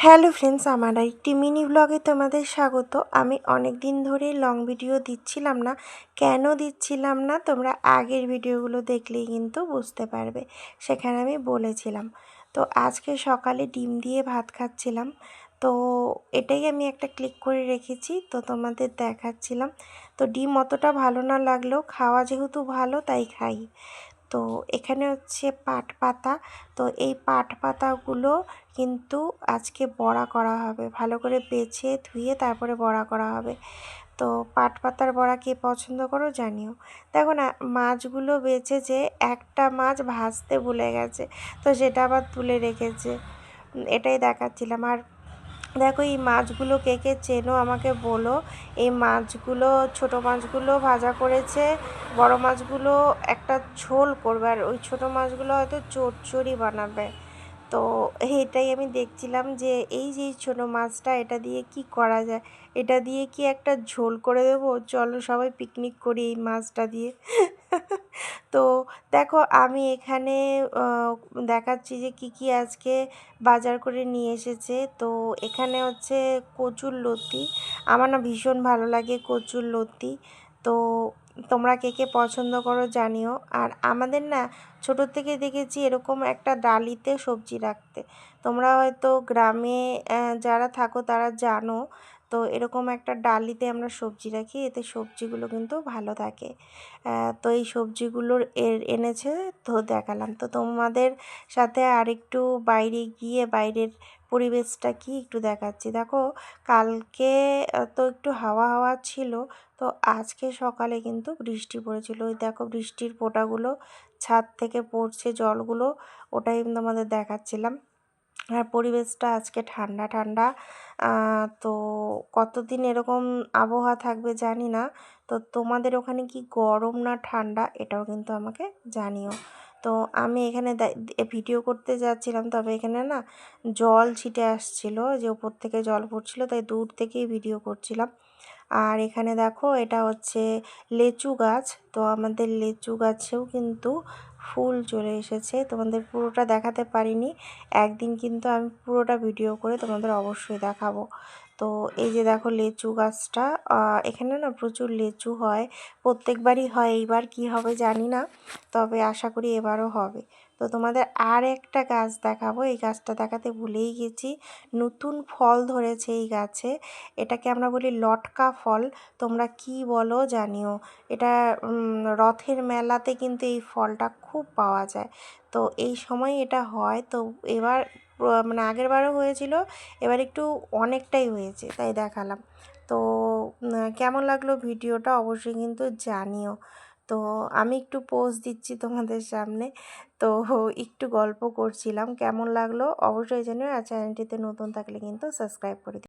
Hello friends, আমার একটি mini ব্লগে তোমাদের স্বাগত। আমি অনেক দিন ধরেই লং ভিডিও দিচ্ছিলাম না। কেন দিচ্ছিলাম না তোমরা আগের ভিডিওগুলো দেখলেই কিন্তু বুঝতে পারবে। সেখানে আমি বলেছিলাম। তো আজকে সকালে ডিম দিয়ে ভাত খাচ্ছিলাম। তো এটাই আমি একটা ক্লিক করে রেখেছি, তো তোমাদের দেখাচ্ছিলাম। তো ডিম অতটা ভালো না লাগলেও খাওয়া যেহেতু ভালো তাই খাই। তো এখানে হচ্ছে পাট পাতা। তো এই পাট পাতাগুলো কিন্তু আজকে বড়া করা হবে, ভালো করে বেছে ধুয়ে তারপরে বড়া করা হবে। তো পাট পাতার বড়া কে পছন্দ করো জানিও। দেখো না, মাছগুলো বেছেছে, একটা মাছ ভাজতে ভুলে গেছে, তো সেটা আবার তুলে রেখেছে। এটাই দেখাচ্ছিলাম। আর দেখো, এই মাছগুলো কে কে চেনো আমাকে বলো। এই মাছগুলো, ছোট মাছগুলো ভাজা করেছে, বড় মাছগুলো একটা ঝোল করবে, আর ওই ছোট মাছগুলো হয়তো চচ্চড়ি বানাবে। তো এটাই আমি দেখছিলাম যে এই যে ছোটো মাছটা, এটা দিয়ে কি করা যায়, এটা দিয়ে কি একটা ঝোল করে দেবো। চলো সবাই পিকনিক করি এই মাছটা দিয়ে। তো দেখো, আমি এখানে দেখাচ্ছি যে কি কি আজকে বাজার করে নিয়ে এসেছে। তো এখানে হচ্ছে কচুর লতি। আমার না ভীষণ ভালো লাগে কচুর লতি। তো তোমরা কে কে পছন্দ করো জানিও। আর আমাদের না ছোটোর থেকে দেখেছি এরকম একটা ডালিতে সবজি রাখতে। তোমরা হয়তো গ্রামে যারা থাকো তারা জানো। তো এরকম একটা ডালিতে আমরা সবজি রাখি, এতে সবজিগুলো কিন্তু ভালো থাকে। তো এই সবজিগুলোর এনেছে, তো দেখালাম। তো তোমাদের সাথে আরেকটু বাইরে গিয়ে বাইরের পরিবেশটা কি একটু দেখাচ্ছি। দেখো, কালকে তো একটু হাওয়া হাওয়া ছিল, তো আজকে সকালে কিন্তু বৃষ্টি পড়েছিল। ওই দেখো বৃষ্টির ফোঁটাগুলো ছাদ থেকে পড়ছে, জলগুলো, ওটাই আমি তোমাদের দেখাচ্ছিলাম। আর পরিবেশটা আজকে ঠান্ডা ঠান্ডা। তো কতদিন এরকম আবহাওয়া থাকবে জানি না। তো তোমাদের ওখানে কি গরম না ঠান্ডা, এটাও কিন্তু আমাকে জানিও। তো আমি এখানে ভিডিও করতে যাচ্ছিলাম, তবে এখানে না জল ছিটে আসছিলো, যে উপর থেকে জল পড়ছিল, তাই দূর থেকেই ভিডিও করছিলাম। আর এখানে দেখো, এটা হচ্ছে লেচু গাছ। তো আমাদের লেচু গাছেও কিন্তু ফুল চলে এসেছে। তোমাদের পুরোটা দেখাতে পারিনি, একদিন কিন্তু আমি পুরোটা ভিডিও করে তোমাদের অবশ্যই দেখাবো। তো এই যে দেখো লেচু গাছটা, এখানে না প্রচুর লেচু হয়, প্রত্যেকবারই হয়, এইবার কি হবে জানি না, তবে আশা করি এবারও হবে। তো তোমাদের আর একটা গাছ দেখাবো, এই গাছটা দেখাতে ভুলেই গেছি। নতুন ফল ধরেছে এই গাছে, এটাকে আমরা বলি লটকা ফল। তোমরা কি বলো জানিও। এটা রথের মেলাতে কিন্তু এই ফলটা খুব পাওয়া যায়। তো এই সময় এটা হয়। তো এবার মানে আগের বারও হয়েছিল, এবার একটু অনেকটাই হয়েছে, তাই দেখালাম। তো কেমন লাগলো ভিডিওটা অবশ্যই কিন্তু জানিও। তো আমি একটু পোজ দিচ্ছি তোমাদের সামনে, তো একটু গল্প করছিলাম। কেমন লাগলো অবশ্যই জানিও। আর চ্যানেলটিতে নতুন থাকলে কিন্তু সাবস্ক্রাইব করে দিও।